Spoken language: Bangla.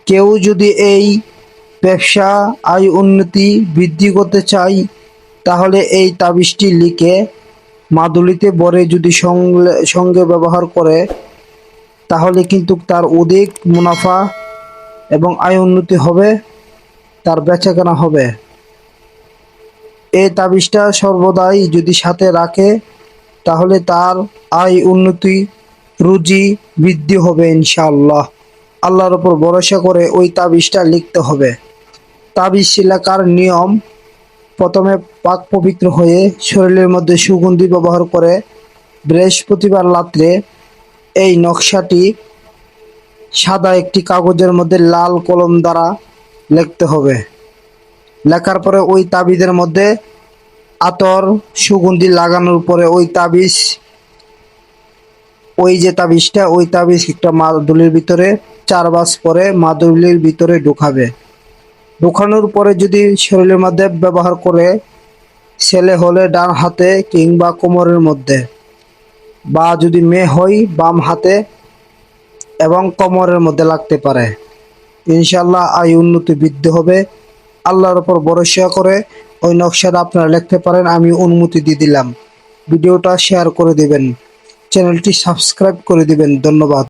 কেউ যদি এই ব্যবসা আয় উন্নতি বৃদ্ধি করতে চায় তাহলে এই তাবিজটি লিখে মাদুলিতে ভরে যদি সঙ্গে ব্যবহার করে তাহলে কিন্তু তার অধিক মুনাফা এবং আয় উন্নতি হবে, তার বেচাকেনা হবে। এই তাবিজটা সর্বদাই যদি সাথে রাখে তাহলে তার আয় উন্নতি, রুজি বৃদ্ধি হবে ইনশাআল্লাহ। আল্লাহর উপর ভরসা করে ওই তাবিজটা লিখতে হবে। তাবিজ লেখার নিয়ম: প্রথমে পাক পবিত্র হয়ে শরীরের মধ্যে সুগন্ধি ব্যবহার করে বৃহস্পতিবার রাত্রে এই নকশাটি সাদা একটি কাগজের মধ্যে লাল কলম দ্বারা লিখতে হবে। লেখার পরে ওই তাবিজের মধ্যে আতর সুগন্ধি লাগানোর পরে ওই যে তাবিজটা ওই তাবিজ একটা মাদুলির ভিতরে 4 ভাঁজ পরে মাদুলির ভিতরে ঢুকাবে। ঢুকানোর পরে যদি শরীরের মধ্যে ব্যবহার করে, ছেলে হলে ডান হাতে কিংবা কোমরের মধ্যে, বা যদি মেয়ে হয় বাম হাতে এবং কোমরের মধ্যে লাগতে পারে, ইনশাআল্লাহ আয় উন্নতি বৃদ্ধি হবে। আল্লাহর উপর ভরসা করে ওই নকশাটা আপনারা লিখতে পারেন। আমি অনুমতি দিয়ে দিলাম। ভিডিওটা শেয়ার করে দিবেন, চ্যানেলটি সাবস্ক্রাইব করে দিবেন। ধন্যবাদ।